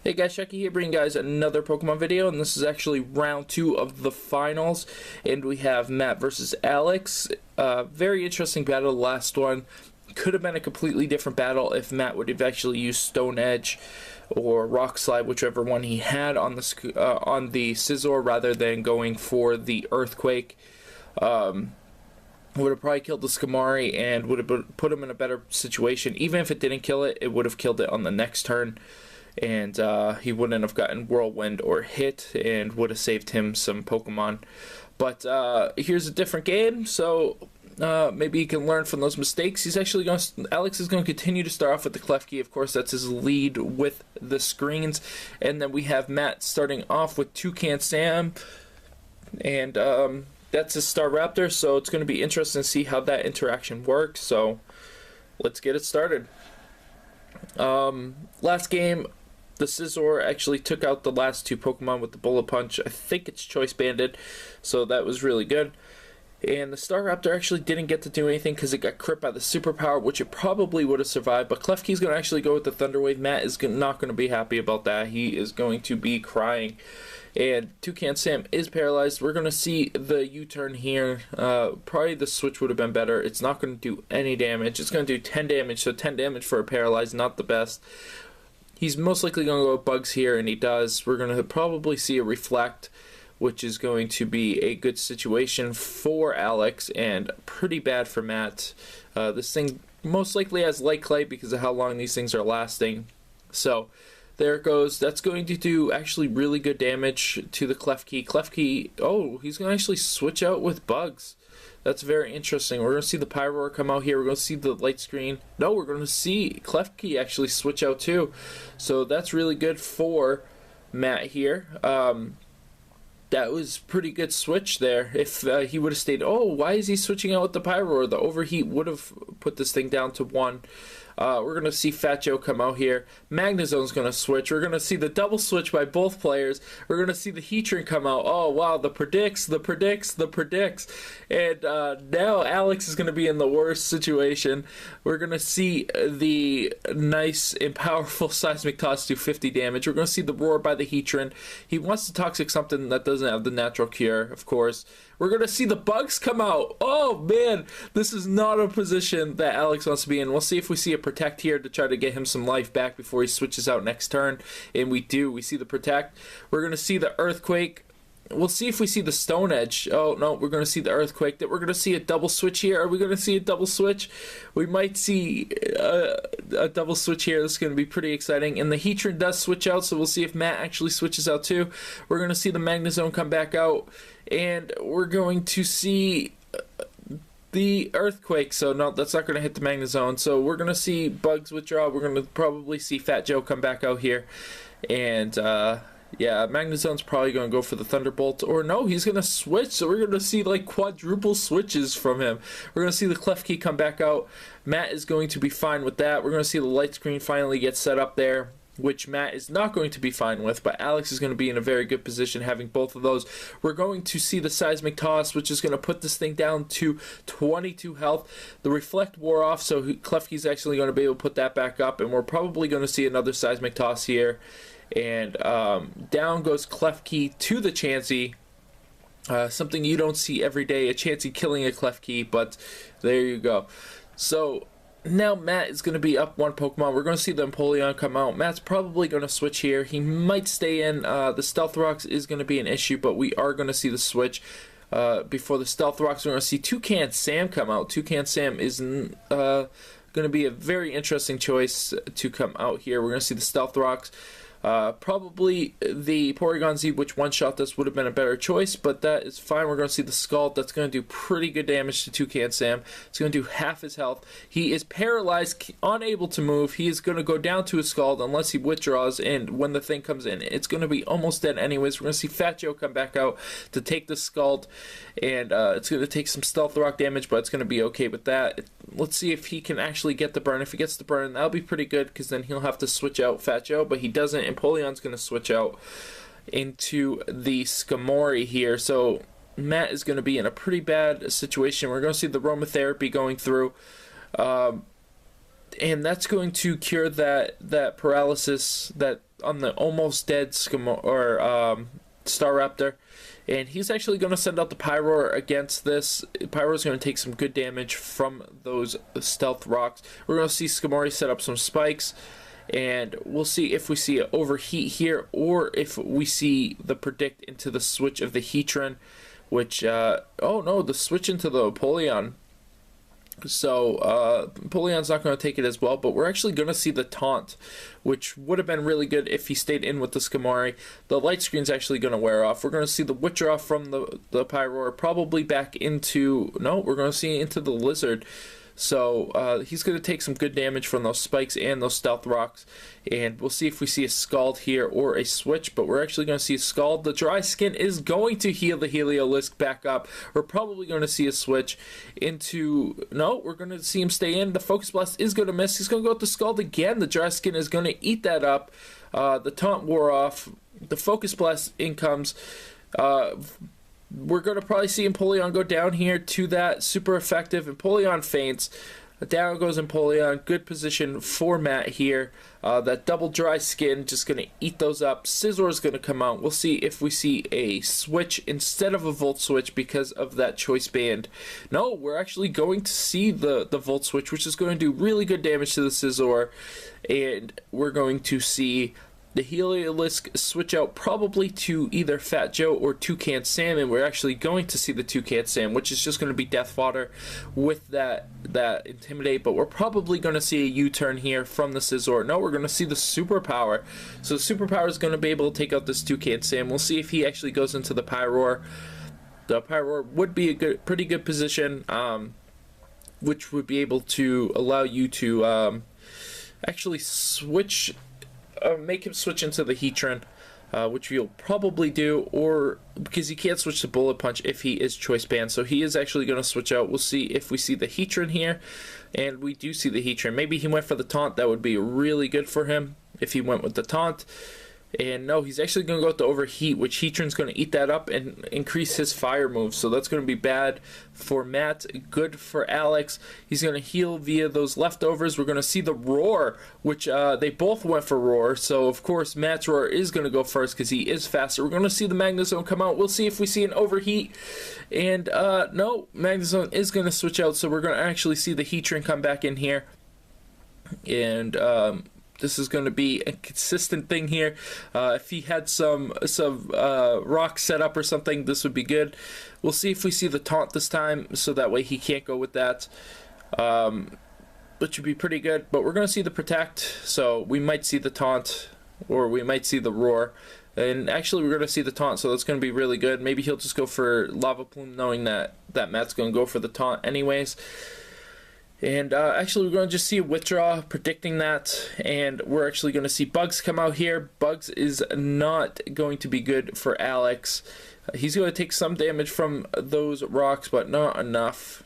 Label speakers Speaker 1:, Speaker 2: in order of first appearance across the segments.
Speaker 1: Hey guys, Chucky here, bringing you guys another Pokemon video, and this is actually round 2 of the finals, and we have Matt versus Alex. Very interesting battle, the last one. Could have been a completely different battle if Matt would have actually used Stone Edge or Rock Slide, whichever one he had on the Scizor, rather than going for the Earthquake. Would have probably killed the Skamari and would have put him in a better situation. Even if it didn't kill it, it would have killed it on the next turn. And he wouldn't have gotten Whirlwind or Hit, and would have saved him some Pokemon. But here's a different game, so maybe he can learn from those mistakes. Alex is going to continue to start off with the Klefki. Of course, that's his lead with the screens. And then we have Matt starting off with Toucan Sam, and that's his Staraptor. So it's going to be interesting to see how that interaction works. So let's get it started. Last game, the Scizor actually took out the last two Pokemon with the Bullet Punch. I think it's Choice Banded, so that was really good. And the Staraptor actually didn't get to do anything because it got crit by the Superpower, which it probably would have survived. But Klefki's going to actually go with the Thunder Wave. Matt is not going to be happy about that. He is going to be crying. And Toucan Sam is paralyzed. We're going to see the U-turn here. Probably the switch would have been better. It's not going to do any damage. It's going to do 10 damage, so 10 damage for a paralyzed, not the best. He's most likely going to go with Bugs here, and he does. We're going to probably see a Reflect, which is going to be a good situation for Alex and pretty bad for Matt. This thing most likely has Light Clay because of how long these things are lasting. So there it goes. That's going to do actually really good damage to the Klefki. Klefki, oh, he's going to actually switch out with Bugs. That's very interesting. We're going to see the Pyroar come out here. We're going to see the Light Screen. No, we're going to see Klefki actually switch out too. So that's really good for Matt here. That was pretty good switch there. If he would have stayed, oh, why is he switching out with the Pyroar? The Overheat would have put this thing down to 1. We're going to see Fat Joe come out here. Magnezone's going to switch. We're going to see the double switch by both players. We're going to see the Heatran come out. Oh, wow, the predicts. And now Alex is going to be in the worst situation. We're going to see the nice and powerful Seismic Toss do 50 damage. We're going to see the Roar by the Heatran. He wants to Toxic something that doesn't have the natural cure, of course. We're going to see the Bugs come out. Oh, man, this is not a position that Alex wants to be in. We'll see if we see a Protect here to try to get him some life back before he switches out next turn. And we do. We see the Protect. We're going to see the Earthquake. We'll see if we see the Stone Edge. Oh, no, we're going to see the Earthquake. We're going to see a double switch here. Are we going to see a double switch? We might see a double switch here. This is going to be pretty exciting. And the Heatran does switch out, so we'll see if Matt actually switches out too. We're going to see the Magnezone come back out. And we're going to see the Earthquake. So, no, that's not going to hit the Magnezone. So, we're going to see Bugs withdraw. We're going to probably see Fat Joe come back out here. And, yeah, Magnezone's probably going to go for the Thunderbolt. Or no, he's going to switch. So we're going to see like quadruple switches from him. We're going to see the Klefki come back out. Matt is going to be fine with that. We're going to see the Light Screen finally get set up there, which Matt is not going to be fine with. But Alex is going to be in a very good position having both of those. We're going to see the Seismic Toss, which is going to put this thing down to 22 health. The Reflect wore off, so Klefki's actually going to be able to put that back up. And we're probably going to see another Seismic Toss here. And down goes Klefki to the Chansey. Something you don't see every day, a Chansey killing a Klefki, but there you go. So now Matt is going to be up 1 Pokemon. We're going to see the Empoleon come out. Matt's probably going to switch here. He might stay in. The Stealth Rocks is going to be an issue, but we are going to see the switch. Before the Stealth Rocks, we're going to see Toucan Sam come out. Toucan Sam is going to be a very interesting choice to come out here. We're going to see the Stealth Rocks. Probably the Porygon Z, which one-shot this, would have been a better choice, but that is fine. We're going to see the Scald. That's going to do pretty good damage to Toucan Sam. It's going to do half his health. He is paralyzed, unable to move. He is going to go down to his Scald unless he withdraws, and when the thing comes in, it's going to be almost dead anyways. We're going to see Fat Joe come back out to take the Scald, and it's going to take some Stealth Rock damage, but it's going to be okay with that. Let's see if he can actually get the burn. If he gets the burn, that'll be pretty good, because then he'll have to switch out Fat Joe, but he doesn't. Empoleon's going to switch out into the Skamori here. So Matt is going to be in a pretty bad situation. We're going to see the Aromatherapy going through. and that's going to cure that paralysis that on the almost dead Staraptor. And he's actually going to send out the Pyroar against this. Pyroar's going to take some good damage from those stealth rocks. We're going to see Skarmory set up some spikes. And we'll see if we see an overheat here, or if we see the predict into the switch of the Heatran, which, oh no, the switch into the Empoleon. So, Empoleon's not going to take it as well, but we're actually going to see the taunt, which would have been really good if he stayed in with the Skarmory. The light screen's actually going to wear off. We're going to see the withdraw from the Pyroar, probably back into, no, we're going to see into the Lizard. So he's going to take some good damage from those spikes and those stealth rocks. And we'll see if we see a Scald here or a switch. But we're actually going to see a Scald. The dry skin is going to heal the Heliolisk back up. We're probably going to see a switch into... No, we're going to see him stay in. The Focus Blast is going to miss. He's going to go with the Scald again. The dry skin is going to eat that up. The taunt wore off. The Focus Blast in comes. We're going to probably see Empoleon go down here to that. Super effective. Empoleon faints. Down goes Empoleon. Good position for Matt here. That double dry skin just going to eat those up. Scizor is going to come out. We'll see if we see a switch instead of a Volt Switch because of that Choice Band. No, we're actually going to see the Volt Switch, which is going to do really good damage to the Scizor. And we're going to see the Heliolisk switch out probably to either Fat Joe or Toucan Sam, and we're actually going to see the Toucan Sam, which is just going to be death fodder with that Intimidate, but we're probably going to see a U-turn here from the Scizor. No, we're going to see the Superpower. So the Superpower is going to be able to take out this Toucan Sam. We'll see if he actually goes into the Pyroar. The Pyroar would be a pretty good position, which would be able to allow you to actually switch... make him switch into the Heatran, which you'll probably do, or because he can't switch to Bullet Punch if he is Choice Band. So he is actually going to switch out. We'll see if we see the Heatran here, and we do see the Heatran. Maybe he went for the taunt. That would be really good for him if he went with the taunt. And no, he's actually going to go with the Overheat, which Heatran's going to eat that up and increase his fire move. So that's going to be bad for Matt, good for Alex. He's going to heal via those leftovers. We're going to see the Roar, which they both went for Roar. So, of course, Matt's Roar is going to go first because he is faster. We're going to see the Magnezone come out. We'll see if we see an Overheat. And, no, Magnezone is going to switch out. So we're going to actually see the Heatran come back in here. And, this is going to be a consistent thing here. If he had some rock set up or something, this would be good. We'll see if we see the taunt this time, so that way he can't go with that. Which would be pretty good. But we're going to see the Protect, so we might see the taunt, or we might see the Roar. And actually, we're going to see the taunt, so that's going to be really good. Maybe he'll just go for Lava Plume, knowing that Matt's going to go for the taunt anyways. And actually, we're going to just see a withdraw, predicting that, and we're actually going to see Bugs come out here. Bugs is not going to be good for Alex. He's going to take some damage from those rocks, but not enough.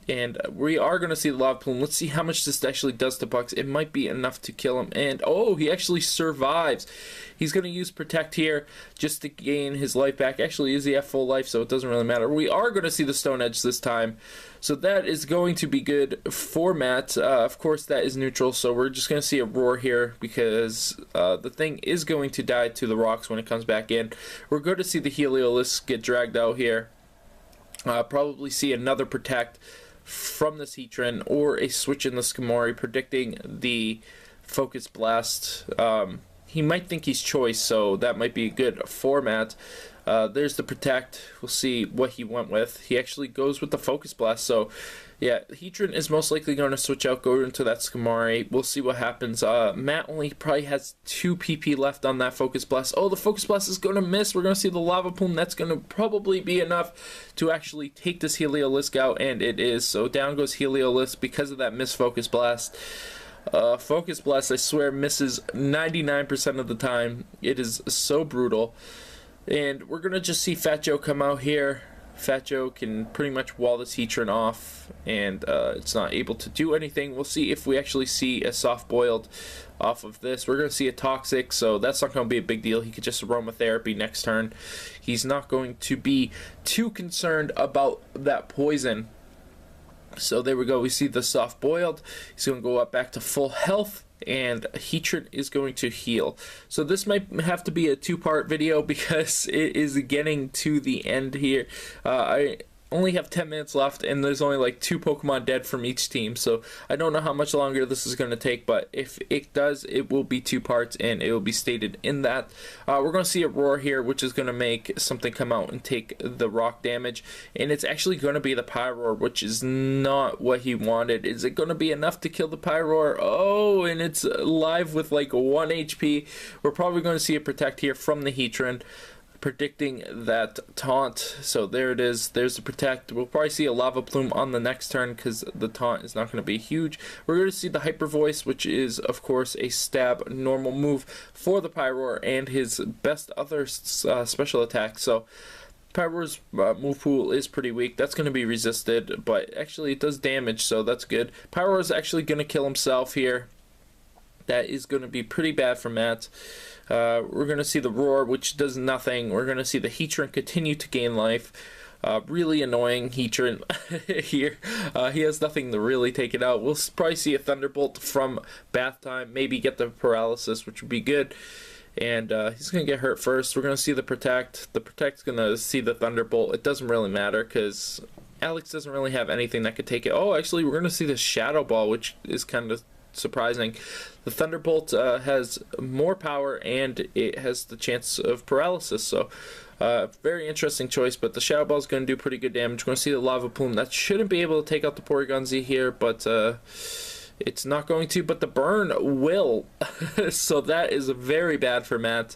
Speaker 1: And we are going to see the Lava Plume. Let's see how much this actually does to Bugs. It might be enough to kill him. And, oh, he actually survives. He's going to use Protect here just to gain his life back. Actually, is he at full life, so it doesn't really matter. We are going to see the Stone Edge this time. So that is going to be good for Matt. Of course, that is neutral, so we're just going to see a Roar here because the thing is going to die to the rocks when it comes back in. We're going to see the Heliolisk get dragged out here. Probably see another Protect from this Heatran or a switch in the Skarmory, predicting the Focus Blast. He might think he's Choice, so that might be a good format. There's the Protect. We'll see what he went with. He actually goes with the Focus Blast, so yeah, Heatran is most likely going to switch out, go into that Skarmory. We'll see what happens. Matt only probably has 2 PP left on that Focus Blast. Oh, the Focus Blast is going to miss. We're going to see the Lava Plume. That's going to probably be enough to actually take this Heliolisk out, and it is. So down goes Heliolisk because of that missed Focus Blast. Focus Blast, I swear, misses 99% of the time. It is so brutal. And we're going to just see Fat Joe come out here. Fat Joe can pretty much wall this Heatran off, and it's not able to do anything. We'll see if we actually see a Soft Boiled off of this. We're going to see a Toxic, so that's not going to be a big deal. He could just Aromatherapy next turn. He's not going to be too concerned about that poison. So there we go. We see the soft boiled. He's going to go up back to full health, and Heatran is going to heal. So this might have to be a two-part video because it is getting to the end here. I only have 10 minutes left, and there's only like 2 Pokemon dead from each team, so I don't know how much longer this is going to take, but if it does, it will be 2 parts, and it will be stated in that. We're going to see a roar here, which is going to make something come out and take the rock damage, and it's actually going to be the Pyroar, which is not what he wanted. Is it going to be enough to kill the Pyroar? Oh, and it's live with like 1 HP. We're probably going to see a Protect here from the Heatran, predicting that taunt. So there it is. There's the Protect. We'll probably see a Lava Plume on the next turn because the taunt is not going to be huge. We're going to see the Hyper Voice, which is of course a stab normal move for the Pyroar and his best other special attack. So Pyroar's move pool is pretty weak. That's going to be resisted, but actually it does damage, so that's good. Pyroar is actually going to kill himself here. That is going to be pretty bad for Matt. We're going to see the Roar, which does nothing. We're going to see the Heatran continue to gain life. Really annoying Heatran here. He has nothing to really take it out. We'll probably see a Thunderbolt from Bath Time. Maybe get the Paralysis, which would be good. And he's going to get hurt first. We're going to see the Protect. The Protect's going to see the Thunderbolt. It doesn't really matter because Alex doesn't really have anything that could take it. Oh, actually, we're going to see the Shadow Ball, which is kind of surprising. The Thunderbolt has more power and it has the chance of paralysis, so very interesting choice, but the Shadow Ball is going to do pretty good damage. We're going to see the Lava Plume. That shouldn't be able to take out the Porygon-Z here, but it's not going to, but the Burn will. So that is very bad for Matt.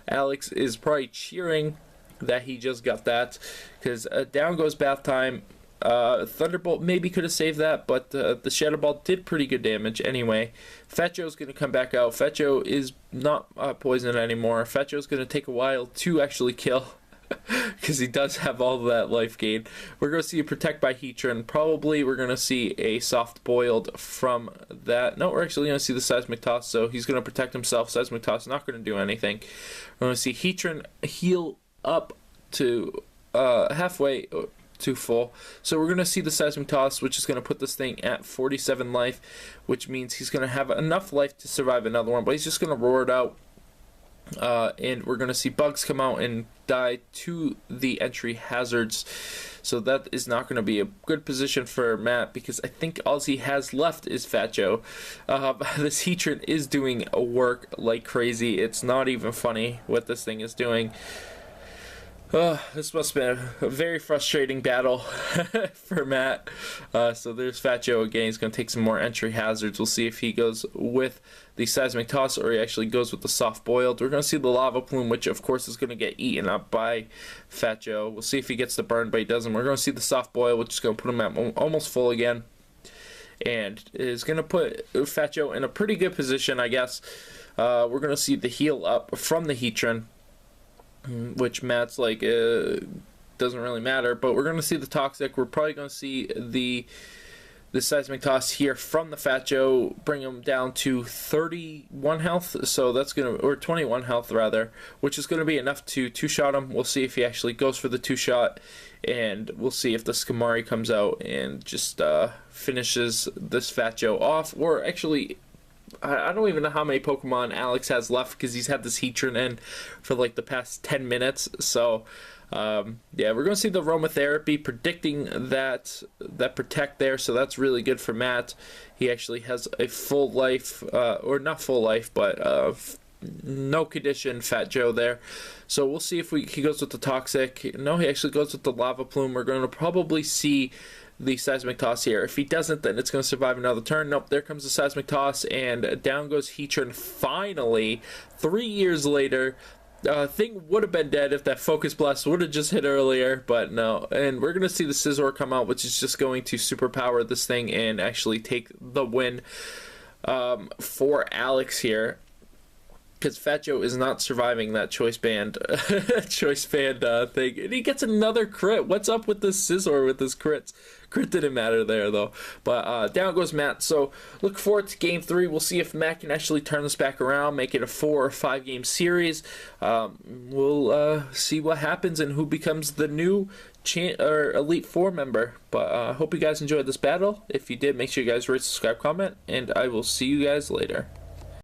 Speaker 1: Alex is probably cheering that he just got that, because down goes Bath Time. Thunderbolt maybe could have saved that, but the Shadow Ball did pretty good damage anyway. Fetcho's going to come back out. Fetcho is not poisoned anymore. Fetcho's going to take a while to actually kill because he does have all that life gain. We're going to see a Protect by Heatran. Probably we're going to see a Soft Boiled from that. No, we're actually going to see the Seismic Toss, so he's going to protect himself. Seismic Toss is not going to do anything. We're going to see Heatran heal up to halfway to full. So we're going to see the Seismic Toss, which is going to put this thing at 47 life, which means he's going to have enough life to survive another one, but he's just going to roar it out. And we're going to see bugs come out and die to the entry hazards. So that is not going to be a good position for Matt, because I think all he has left is Fat Joe. This Heatran is doing work like crazy. It's not even funny what this thing is doing. This must have been a very frustrating battle for Matt. So there's Fat Joe again. He's going to take some more entry hazards. We'll see if he goes with the Seismic Toss or he actually goes with the Soft Boiled. We're going to see the Lava Plume, which of course is going to get eaten up by Fat Joe. We'll see if he gets the burn, but he doesn't. We're going to see the Soft Boil, which is going to put him at almost full again. And is going to put Fat Joe in a pretty good position, I guess. We're going to see the heal up from the Heatran, which Matt's like doesn't really matter, but we're going to see the Toxic. We're probably going to see the Seismic Toss here from the Fat Joe, bring him down to 31 health, so that's going to, or 21 health rather, which is going to be enough to two-shot him. We'll see if he actually goes for the two-shot, and we'll see if the Skamari comes out and just finishes this Fat Joe off, or actually, I don't even know how many Pokemon Alex has left because he's had this Heatran in for like the past 10 minutes. So, yeah, we're going to see the Aromatherapy predicting that Protect there. So that's really good for Matt. He actually has a full life, or not full life, but no condition Fat Joe there. So we'll see if he goes with the Toxic. No, he actually goes with the Lava Plume. We're going to probably see the Seismic Toss here. If he doesn't, then it's going to survive another turn. Nope, there comes the Seismic Toss, and down goes Heatran finally. 3 years later, thing would have been dead if that Focus Blast would have just hit earlier, but no. And we're going to see the Scizor come out, which is just going to superpower this thing and actually take the win for Alex here. because Fat Joe is not surviving that choice band thing, and he gets another crit. What's up with this Scizor with his crits? Crit didn't matter there though, but down goes Matt. So look forward to game 3. We'll see if Matt can actually turn this back around, make it a 4 or 5 game series. We'll see what happens and who becomes the new Elite 4 member. But I hope you guys enjoyed this battle. If you did, make sure you guys rate, subscribe, comment, and I will see you guys later.